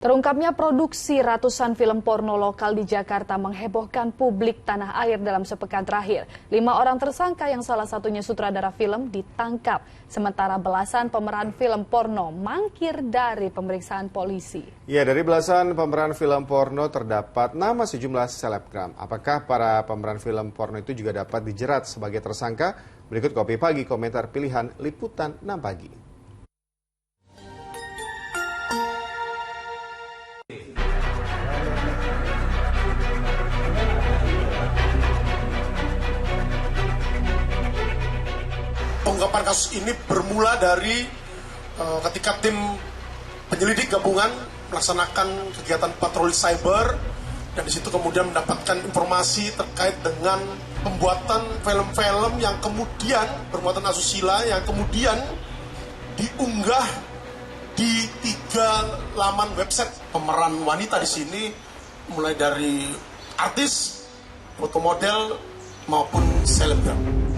Terungkapnya produksi ratusan film porno lokal di Jakarta menghebohkan publik tanah air dalam sepekan terakhir. 5 orang tersangka yang salah satunya sutradara film ditangkap, sementara belasan pemeran film porno mangkir dari pemeriksaan polisi. Ya, dari belasan pemeran film porno terdapat nama sejumlah selebgram. Apakah para pemeran film porno itu juga dapat dijerat sebagai tersangka? Berikut Kopi Pagi komentar pilihan Liputan 6 Pagi. Pengungkapan kasus ini bermula dari ketika tim penyelidik gabungan melaksanakan kegiatan patroli cyber, dan di situ kemudian mendapatkan informasi terkait dengan pembuatan film-film yang kemudian bermuatan asusila yang kemudian diunggah di 3 laman website. Pemeran wanita di sini mulai dari artis, foto model maupun selebgram.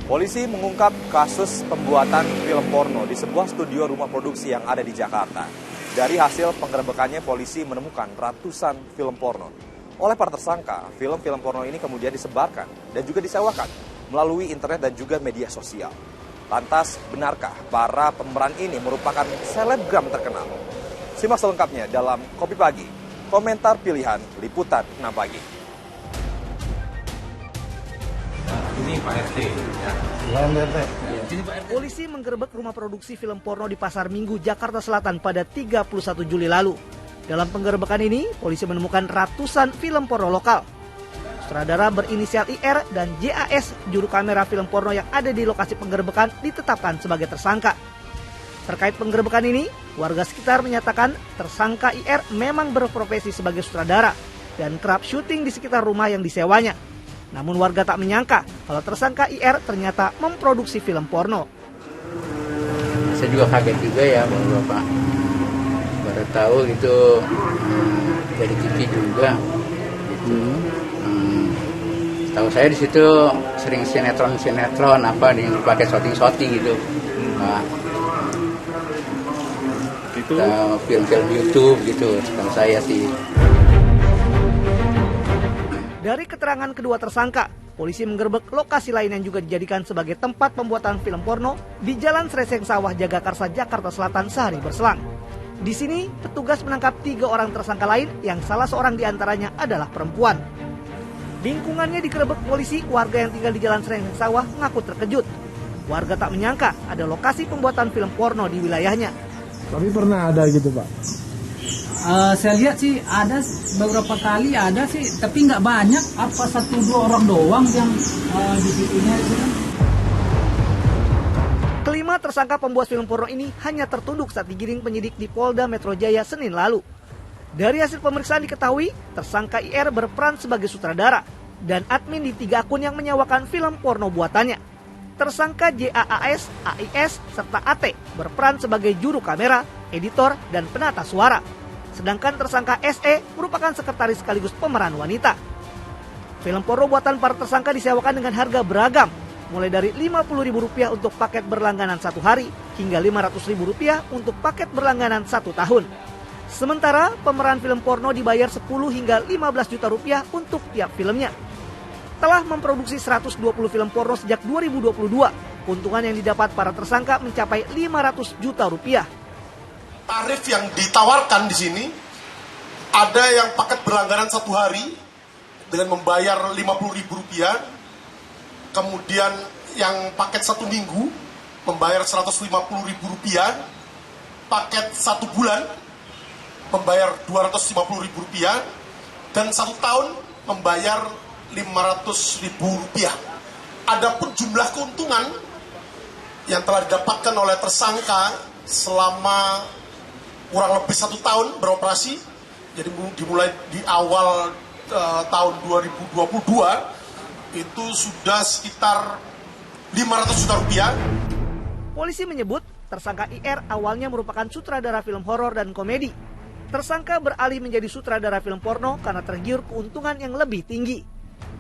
Polisi mengungkap kasus pembuatan film porno di sebuah studio rumah produksi yang ada di Jakarta. Dari hasil penggerebekannya, polisi menemukan ratusan film porno. Oleh para tersangka, film-film porno ini kemudian disebarkan dan juga disewakan melalui internet dan juga media sosial. Lantas, benarkah para pemeran ini merupakan selebgram terkenal? Simak selengkapnya dalam Kopi Pagi, komentar pilihan Liputan 6 Pagi. Ini Pak RT. Ya. Polisi menggerebek rumah produksi film porno di Pasar Minggu, Jakarta Selatan pada 31 Juli lalu. Dalam penggerebekan ini, polisi menemukan ratusan film porno lokal. Sutradara berinisial IR dan JAS, juru kamera film porno yang ada di lokasi penggerebekan, ditetapkan sebagai tersangka. Terkait penggerebekan ini, warga sekitar menyatakan tersangka IR memang berprofesi sebagai sutradara dan kerap syuting di sekitar rumah yang disewanya. Namun warga tak menyangka kalau tersangka IR ternyata memproduksi film porno. Saya juga kaget juga ya, Bapak. Baru tahu itu dari TV juga. Gitu. Tahu saya di situ sering sinetron apa yang dipakai shooting gitu. Nah, itu film-film YouTube gitu. Tahu saya sih. Dari keterangan kedua tersangka, polisi menggerebek lokasi lain yang juga dijadikan sebagai tempat pembuatan film porno di Jalan Sreseng Sawah, Jagakarsa, Jakarta Selatan sehari berselang. Di sini, petugas menangkap 3 orang tersangka lain yang salah seorang diantaranya adalah perempuan. Lingkungannya digerebek polisi, warga yang tinggal di Jalan Sreseng Sawah mengaku terkejut. Warga tak menyangka ada lokasi pembuatan film porno di wilayahnya. Tapi pernah ada gitu, Pak? Saya lihat sih ada beberapa kali ada sih, tapi nggak banyak. Apa 1-2 orang doang yang di situnya itu kan. Kelima tersangka pembuat film porno ini hanya tertunduk saat digiring penyidik di Polda Metro Jaya Senin lalu. Dari hasil pemeriksaan diketahui tersangka IR berperan sebagai sutradara dan admin di 3 akun yang menyewakan film porno buatannya. Tersangka JAAS, AIS, serta AT berperan sebagai juru kamera, editor, dan penata suara. Sedangkan tersangka SE merupakan sekretaris sekaligus pemeran wanita. Film porno buatan para tersangka disewakan dengan harga beragam, mulai dari Rp50.000 untuk paket berlangganan 1 hari hingga Rp500.000 untuk paket berlangganan 1 tahun. Sementara pemeran film porno dibayar 10 hingga 15 juta rupiah untuk tiap filmnya. Telah memproduksi 120 film porno sejak 2022. Keuntungan yang didapat para tersangka mencapai Rp500 juta. Tarif yang ditawarkan di sini ada yang paket berlangganan 1 hari dengan membayar Rp50.000, kemudian yang paket 1 minggu membayar Rp150.000, paket 1 bulan membayar Rp250.000, dan 1 tahun membayar Rp500.000. Adapun jumlah keuntungan yang telah didapatkan oleh tersangka selama kurang lebih 1 tahun beroperasi, jadi dimulai di awal tahun 2022 itu sudah sekitar Rp500 juta. Polisi menyebut tersangka IR awalnya merupakan sutradara film horor dan komedi. Tersangka beralih menjadi sutradara film porno karena tergiur keuntungan yang lebih tinggi.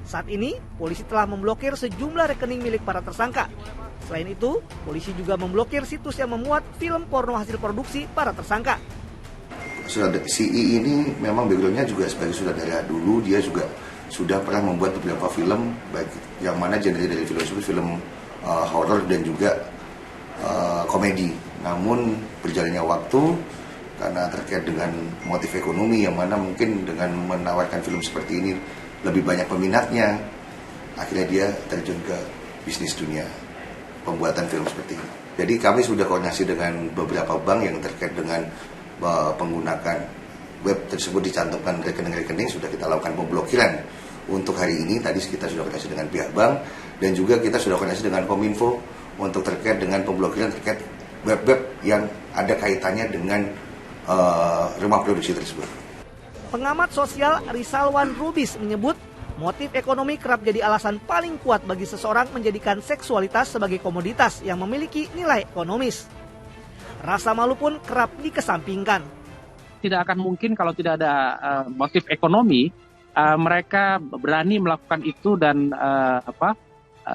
Saat ini, polisi telah memblokir sejumlah rekening milik para tersangka. Selain itu, polisi juga memblokir situs yang memuat film porno hasil produksi para tersangka. Si I ini memang backgroundnya juga sebagai sutradara dulu, dia juga sudah pernah membuat beberapa film, baik yang mana genre dari film tersebut film horor dan juga komedi. Namun berjalannya waktu karena terkait dengan motif ekonomi yang mana mungkin dengan menawarkan film seperti ini lebih banyak peminatnya, akhirnya dia terjun ke bisnis dunia pembuatan film seperti ini. Jadi kami sudah koordinasi dengan beberapa bank yang terkait dengan penggunakan web tersebut dicantumkan rekening-rekening, sudah kita lakukan pemblokiran untuk hari ini. Tadi kita sudah koordinasi dengan pihak bank dan juga kita sudah koordinasi dengan Kominfo untuk terkait dengan pemblokiran terkait web-web yang ada kaitannya dengan rumah produksi tersebut. Pengamat sosial Rizalwan Rubis menyebut motif ekonomi kerap jadi alasan paling kuat bagi seseorang menjadikan seksualitas sebagai komoditas yang memiliki nilai ekonomis. Rasa malu pun kerap dikesampingkan. Tidak akan mungkin kalau tidak ada motif ekonomi, mereka berani melakukan itu dan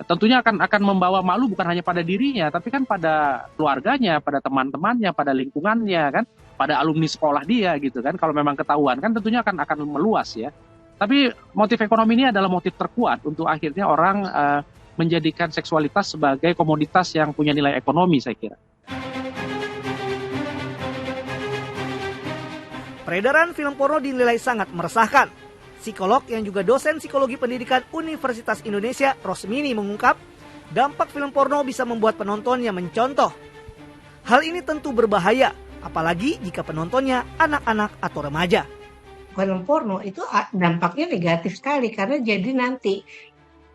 tentunya akan membawa malu bukan hanya pada dirinya, tapi kan pada keluarganya, pada teman-temannya, pada lingkungannya, kan, pada alumni sekolah dia gitu kan. Kalau memang ketahuan kan tentunya akan meluas ya. Tapi motif ekonomi ini adalah motif terkuat untuk akhirnya orang menjadikan seksualitas sebagai komoditas yang punya nilai ekonomi, saya kira. Peredaran film porno dinilai sangat meresahkan. Psikolog yang juga dosen psikologi pendidikan Universitas Indonesia, Rosmini, mengungkap dampak film porno bisa membuat penontonnya mencontoh. Hal ini tentu berbahaya, apalagi jika penontonnya anak-anak atau remaja. Film porno itu dampaknya negatif sekali karena jadi nanti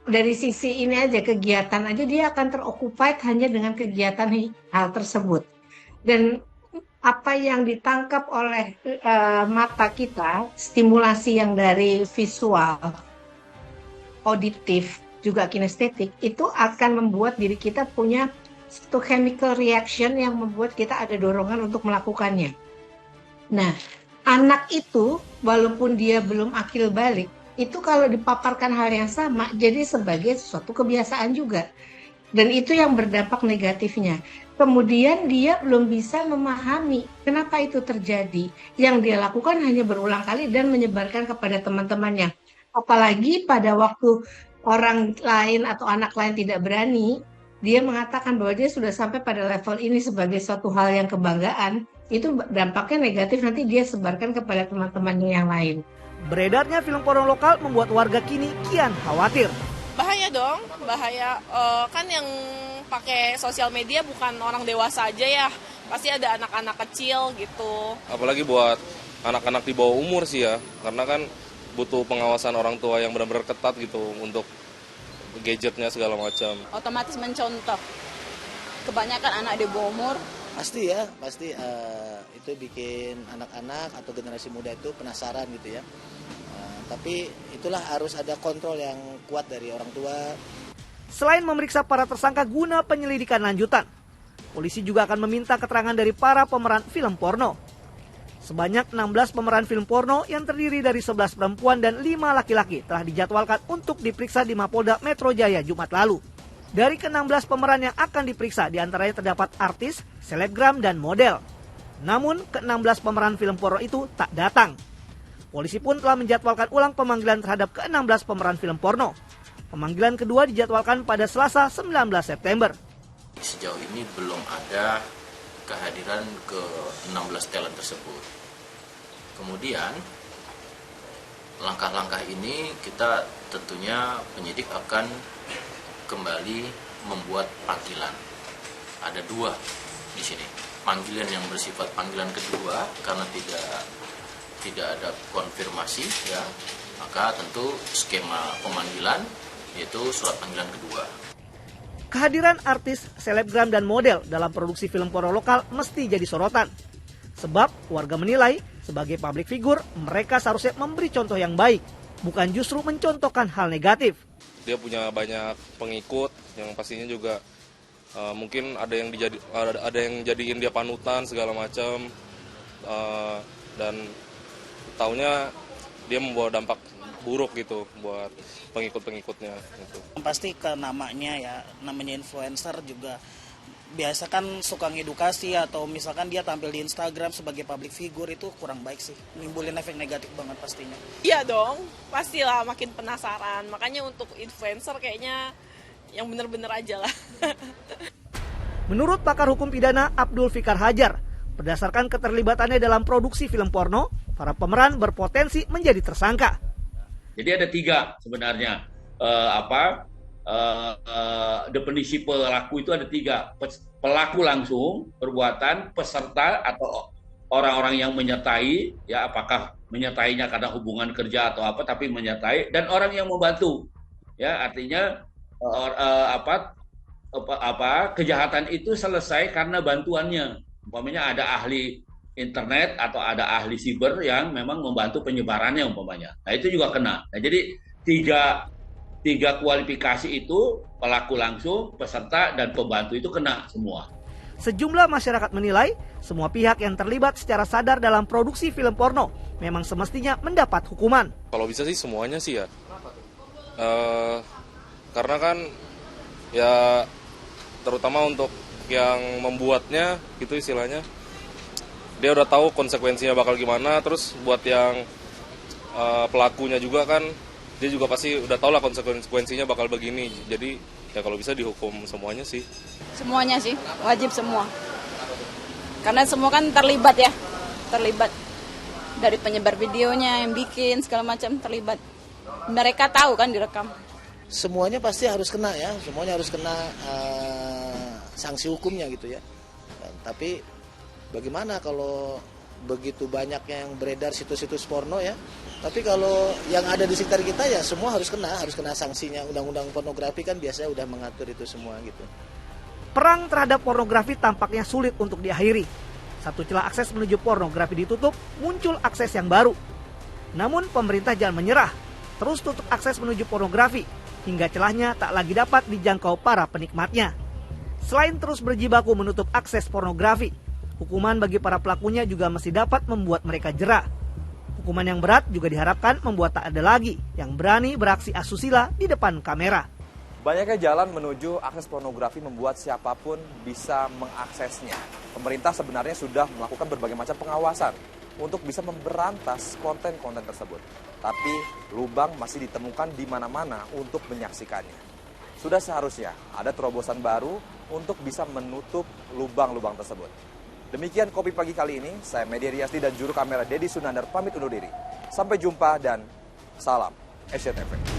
dari sisi ini aja, kegiatan aja dia akan teroccupied hanya dengan kegiatan hal tersebut. Dan apa yang ditangkap oleh mata kita, stimulasi yang dari visual, auditif, juga kinestetik, itu akan membuat diri kita punya satu chemical reaction yang membuat kita ada dorongan untuk melakukannya. Nah, anak itu walaupun dia belum akil balik, itu kalau dipaparkan hal yang sama jadi sebagai suatu kebiasaan juga. Dan itu yang berdampak negatifnya. Kemudian dia belum bisa memahami kenapa itu terjadi. Yang dia lakukan hanya berulang kali dan menyebarkan kepada teman-temannya. Apalagi pada waktu orang lain atau anak lain tidak berani, dia mengatakan bahwa dia sudah sampai pada level ini sebagai suatu hal yang kebanggaan. Itu dampaknya negatif, nanti dia sebarkan kepada teman-temannya yang lain. Beredarnya film porno lokal membuat warga kini kian khawatir. Bahaya dong, bahaya. Kan yang pakai sosial media bukan orang dewasa aja ya, pasti ada anak-anak kecil gitu. Apalagi buat anak-anak di bawah umur sih ya, karena kan butuh pengawasan orang tua yang benar-benar ketat gitu untuk gadgetnya segala macam. Otomatis mencontoh. Kebanyakan anak di bawah umur. Pasti ya, pasti itu bikin anak-anak atau generasi muda itu penasaran gitu ya. Tapi itulah harus ada kontrol yang kuat dari orang tua. Selain memeriksa para tersangka guna penyelidikan lanjutan, polisi juga akan meminta keterangan dari para pemeran film porno. Sebanyak 16 pemeran film porno yang terdiri dari 11 perempuan dan 5 laki-laki telah dijadwalkan untuk diperiksa di Mapolda Metro Jaya Jumat lalu. Dari ke-16 pemeran yang akan diperiksa, diantaranya terdapat artis, selebgram, dan model. Namun, ke-16 pemeran film porno itu tak datang. Polisi pun telah menjadwalkan ulang pemanggilan terhadap ke-16 pemeran film porno. Pemanggilan kedua dijadwalkan pada Selasa 19 September. Sejauh ini belum ada kehadiran ke-16 talent tersebut. Kemudian, langkah-langkah ini kita tentunya penyidik akan kembali membuat panggilan. Ada 2 di sini. Panggilan yang bersifat panggilan kedua karena tidak ada konfirmasi ya, maka tentu skema pemanggilan yaitu surat panggilan kedua. Kehadiran artis, selebgram, dan model dalam produksi film porno lokal mesti jadi sorotan. Sebab warga menilai sebagai public figure mereka seharusnya memberi contoh yang baik, bukan justru mencontohkan hal negatif. Dia punya banyak pengikut yang pastinya juga mungkin ada yang jadiin dia panutan segala macam, dan taunya dia membawa dampak buruk gitu buat pengikut-pengikutnya gitu. Pasti ke namanya ya, namanya influencer juga biasa kan suka ngedukasi atau misalkan dia tampil di Instagram sebagai public figure, itu kurang baik sih, nimbulin efek negatif banget pastinya. Iya dong, pastilah makin penasaran. Makanya untuk influencer kayaknya yang bener-bener aja lah. Menurut pakar hukum pidana Abdul Fikar Hajar, berdasarkan keterlibatannya dalam produksi film porno, para pemeran berpotensi menjadi tersangka. Jadi ada 3 sebenarnya. Definisi pelaku itu ada 3. Pelaku langsung, perbuatan, peserta atau orang-orang yang menyertai, ya apakah menyertainya karena hubungan kerja atau apa, tapi menyertai, dan orang yang membantu. Ya, artinya kejahatan itu selesai karena bantuannya. Umpamanya ada ahli internet atau ada ahli siber yang memang membantu penyebarannya umpamanya. Nah, itu juga kena. Nah, jadi tiga kualifikasi itu, pelaku langsung, peserta, dan pembantu itu kena semua. Sejumlah masyarakat menilai semua pihak yang terlibat secara sadar dalam produksi film porno memang semestinya mendapat hukuman. Kalau bisa sih semuanya sih ya. Karena kan ya terutama untuk yang membuatnya gitu istilahnya, dia udah tahu konsekuensinya bakal gimana. Terus buat yang pelakunya juga kan, dia juga pasti udah tahu lah konsekuensinya bakal begini. Jadi ya kalau bisa dihukum semuanya sih. Semuanya sih, wajib semua. Karena semua kan terlibat ya, terlibat. Dari penyebar videonya, yang bikin, segala macam terlibat. Mereka tahu kan direkam. Semuanya pasti harus kena ya, semuanya harus kena sanksi hukumnya gitu ya. Tapi bagaimana kalau begitu banyak yang beredar situs-situs porno ya, tapi kalau yang ada di sekitar kita ya semua harus kena sanksinya. Undang-undang pornografi kan biasanya udah mengatur itu semua gitu. Perang terhadap pornografi tampaknya sulit untuk diakhiri. Satu celah akses menuju pornografi ditutup, muncul akses yang baru. Namun pemerintah jangan menyerah, terus tutup akses menuju pornografi hingga celahnya tak lagi dapat dijangkau para penikmatnya. Selain terus berjibaku menutup akses pornografi, hukuman bagi para pelakunya juga mesti dapat membuat mereka jera. Hukuman yang berat juga diharapkan membuat tak ada lagi yang berani beraksi asusila di depan kamera. Banyaknya jalan menuju akses pornografi membuat siapapun bisa mengaksesnya. Pemerintah sebenarnya sudah melakukan berbagai macam pengawasan untuk bisa memberantas konten-konten tersebut. Tapi lubang masih ditemukan di mana-mana untuk menyaksikannya. Sudah seharusnya ada terobosan baru untuk bisa menutup lubang-lubang tersebut. Demikian Kopi Pagi kali ini, saya Media Riasti dan juru kamera Dedi Sunandar pamit undur diri. Sampai jumpa dan salam SCTV.